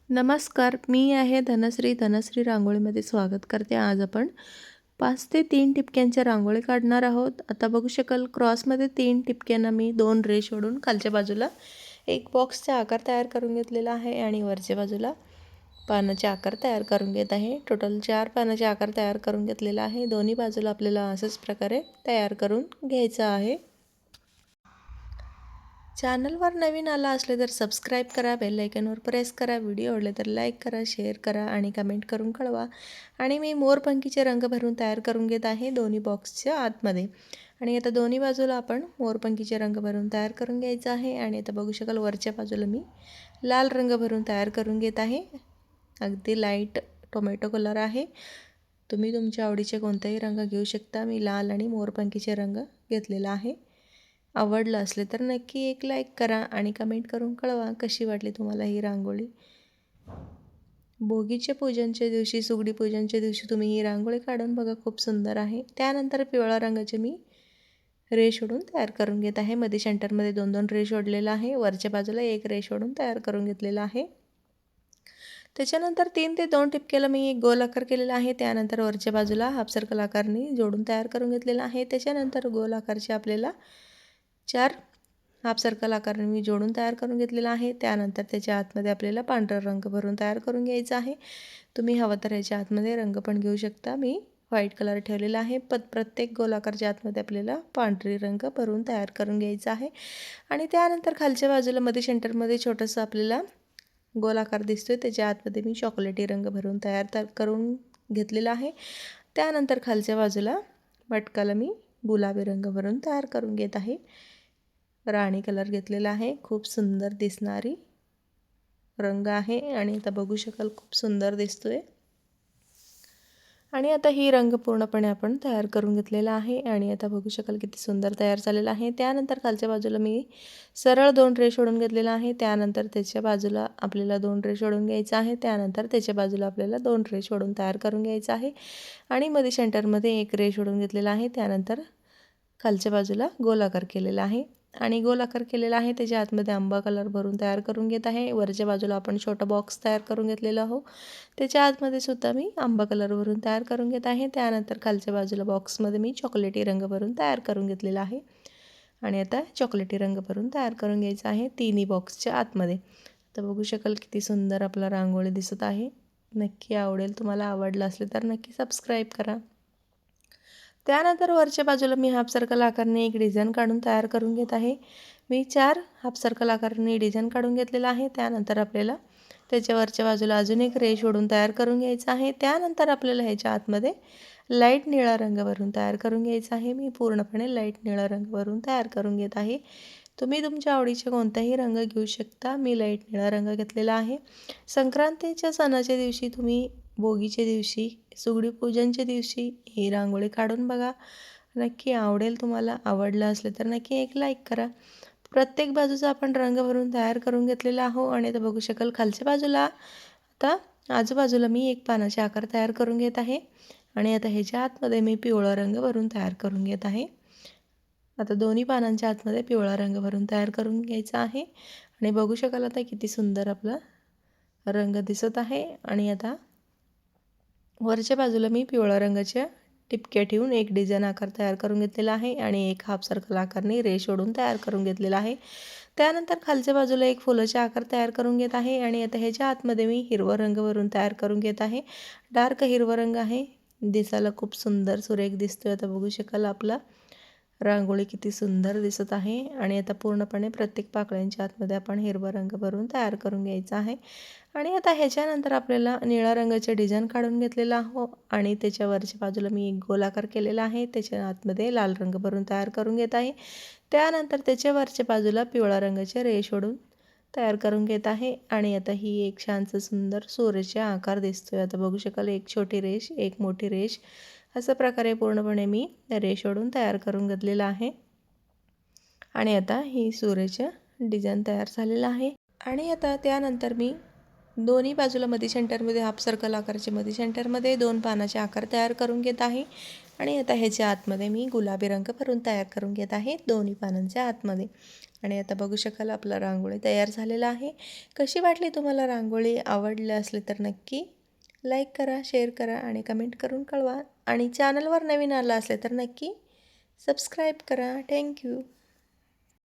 नमस्कार, मी आहे धनश्री रांगोळीमध्ये स्वागत करते. आज आपण 5 ते 3 ठिपक्यांच्या रांगोळी काढणार आहोत. आता बघू शकाल क्रॉसमध्ये 3 ठिपक्यांना मी 2 रेष ओढून खालच्या बाजूला एक बॉक्सचा आकार तयार करून घेतलेला आहे आणि वरच्या बाजूला पानाचे आकार तयार करून घेत आहे. टोटल 4 पानाचे आकार तयार करून घेतलेला आहे. दोन्ही बाजूला आपल्याला अशाच प्रकारे तयार करून घ्यायचं आहे. चॅनलवर नवीन आला असले तर सबस्क्राईब करा, बेल आयकॉनवर प्रेस करा. व्हिडिओ आवडले तर लाईक करा, शेअर करा आणि कमेंट करून कळवा. आणि मी मोरपंखीचे रंग भरून तयार करून घेत आहे दोन्ही बॉक्सच्या आतमध्ये. आणि आता दोन्ही बाजूला आपण मोरपंखीचे रंग भरून तयार करून घ्यायचं आहे. आणि आता बघू शकाल वरच्या बाजूला मी लाल रंग भरून तयार करून घेत आहे. अगदी लाईट टोमॅटो कलर आहे. तुम्ही तुमच्या आवडीचे कोणताही रंग घेऊ शकता. मी लाल आणि मोरपंखीचे रंग घेतलेला आहे. आवडलं असले तर नक्की एक लाईक करा आणि कमेंट करून कळवा कशी वाटली तुम्हाला ही रांगोळी. भोगीच्या पूजनच्या दिवशी, सुगडी पूजनच्या दिवशी तुम्ही ही रांगोळी काढून बघा, खूप सुंदर आहे. त्यानंतर पिवळ्या रंगाचे मी रेष ओढून तयार करून घेत आहे. मध्ये सेंटरमध्ये 2-2 रेष ओढलेला आहे. वरच्या बाजूला एक रेष ओढून तयार करून घेतलेला आहे. त्याच्यानंतर 3 ते 2 ठिपक्याला मी एक गोल आकार केलेला आहे. त्यानंतर वरच्या बाजूला हाफ सर्कल आकारने जोडून तयार करून घेतलेला आहे. त्याच्यानंतर गोल आकारचे आपल्याला 4 हाफ सर्कल आकाराने मी जोडून तयार करून घेतलेला आहे. त्यानंतर त्याच्या आतमध्ये आपल्याला पांढरा रंग भरून तयार करून घ्यायचा आहे. तुम्ही हवं तर याच्या आतमध्ये रंग पण घेऊ शकता. मी व्हाईट कलर ठेवलेला आहे. प्रत्येक गोलाकारच्या आतमध्ये आपल्याला पांढरी रंग भरून तयार करून घ्यायचा आहे. आणि त्यानंतर खालच्या बाजूला मध्ये सेंटरमध्ये छोटंसं आपल्याला गोलाकार दिसतोय, त्याच्या आतमध्ये मी चॉकलेटी रंग भरून तयार करून घेतलेला आहे. त्यानंतर खालच्या बाजूला मटकाला मी गुलाबी रंग भरून तयार करून घेत आहे. राणी कलर घेतलेला आहे. खूप सुंदर दिसणारी रंग आहे आणि आता बघू शकाल खूप सुंदर दिसतोय. आणि आता ही रंग पूर्णपणे आपण तयार करून घेतलेला आहे आणि आता बघू शकाल किती सुंदर तयार झालेला आहे. त्यानंतर खालच्या बाजूला मी सरळ 2 रेष ओढून घेतलेला आहे. त्यानंतर त्याच्या बाजूला आपल्याला 2 रेष ओढून घ्यायचं आहे. त्यानंतर त्याच्या बाजूला आपल्याला 2 रेष ओढून तयार करून घ्यायचं आहे. आणि मध्ये सेंटरमध्ये एक रेष ओढून घेतलेला आहे. त्यानंतर खालच्या बाजूला गोलाकार केलेला आहे आणि गोलाकार केलेला आहे त्याच्या आतमध्ये आंबा कलर भरून तयार करून घेत आहे. वरच्या बाजूला आपण छोटा बॉक्स तयार करून घेतलेला आहोत, त्याच्या आतमध्ये सुद्धा मी आंबा कलर भरून तयार करून घेत आहे. त्यानंतर खालच्या बाजूला बॉक्समध्ये मी चॉकलेटी रंग भरून तयार करून घेतलेला आहे आणि आता चॉकलेटी रंग भरून तयार करून घ्यायचा आहे तिन्ही बॉक्सच्या आतमध्ये. तर बघू शकाल किती सुंदर आपला रांगोळी दिसत आहे. नक्की आवडेल. तुम्हाला आवडलं असले तर नक्की सबस्क्राईब करा. त्यानंतर वरच्या बाजूला मी हाफ सर्कल आकाराने एक डिझाईन काढून तयार करून घेत आहे. मी 4 हाफ सर्कल आकाराने डिझाईन काढून घेतलेला आहे. त्यानंतर आपल्याला त्याच्या वरच्या बाजूला अजून एक रेष ओढून तयार करून घ्यायचं आहे. त्यानंतर आपल्याला ह्याच्या आतमध्ये लाईट निळा रंग भरून तयार करून घ्यायचा आहे. मी पूर्णपणे लाईट निळा रंग भरून तयार करून घेत आहे. तुम्ही तुमच्या आवडीचे कोणताही रंग घेऊ शकता. मी लाईट निळा रंग घेतलेला आहे. संक्रांतीच्या सणाच्या दिवशी, तुम्ही भोगीच्या दिवशी, सुगडी पूजनच्या दिवशी ही रांगोळी काढून बघा, नक्की आवडेल तुम्हाला. आवडलं असलं तर नक्की एक लाईक करा. प्रत्येक बाजूचा आपण रंग भरून तयार करून घेतलेला आहो आणि आता बघू शकाल खालच्या बाजूला आता आजूबाजूला मी एक पानाचे आकार तयार करून घेत आहे आणि आता ह्याच्या आतमध्ये मी पिवळा रंग भरून तयार करून घेत आहे. आता दोन्ही पानांच्या आतमध्ये पिवळा रंग भरून तयार करून घ्यायचा आहे आणि बघू शकाल आता किती सुंदर आपला रंग दिसत आहे. आणि आता वरच्या बाजूला मी पिवळ्या रंगाच्या टिपक्या ठेवून एक डिझाईन आकार तयार करून घेतलेला आहे आणि एक हाफ सर्कल आकारने रेष ओढून तयार करून घेतलेला आहे. त्यानंतर खालच्या बाजूला एक फुलाचे आकार तयार करून घेत आहे आणि आता ह्याच्या आतमध्ये मी हिरवा रंग भरून तयार करून घेत आहे. डार्क हिरवा रंग आहे, दिसायला खूप सुंदर सुरेख दिसतोय. आता बघू शकाल आपला रांगोळी किती सुंदर दिसत आहे. आणि आता पूर्णपणे प्रत्येक पाकळ्यांच्या आतमध्ये आपण हिरवा रंग भरून तयार करून घ्यायचा आहे. आणि आता ह्याच्यानंतर आपल्याला निळ्या रंगाचे डिझाईन काढून घेतलेला आहो आणि त्याच्या वरच्या बाजूला मी एक गोलाकार केलेला आहे. त्याच्या आतमध्ये लाल रंग भरून तयार करून घेत आहे. त्यानंतर त्याच्या वरच्या बाजूला पिवळ्या रंगाचे रेष ओढून तयार करून घेत आहे आणि आता ही एक छानसं सुंदर सूर्याचा आकार दिसतोय. आता बघू शकाल एक छोटी रेष, एक मोठी रेष, अशा प्रकारे पूर्णपणे मी रेष ओढून तयार करून घेतलेला आहे. आणि आता ही सूर्याचं डिझाईन तयार झालेलं आहे. आणि आता त्यानंतर मी दोन्ही बाजूला मध्ये सेंटरमध्ये हाफ सर्कल आकाराचे मध्ये सेंटरमध्ये 2 पानाचे आकार तयार करून घेत आहे. आणि आता ह्याच्या आतमध्ये मी गुलाबी रंग भरून तयार करून घेत आहे दोन्ही पानांच्या आतमध्ये. आणि आता बघू शकाल आपला रांगोळी तयार झालेला आहे. कशी वाटली तुम्हाला रांगोळी? आवडली असली तर नक्की लाईक करा, शेअर करा आणि कमेंट करून कळवा. आणि चॅनलवर नवीन आला असले तर नक्की सबस्क्राईब करा. थँक्यू.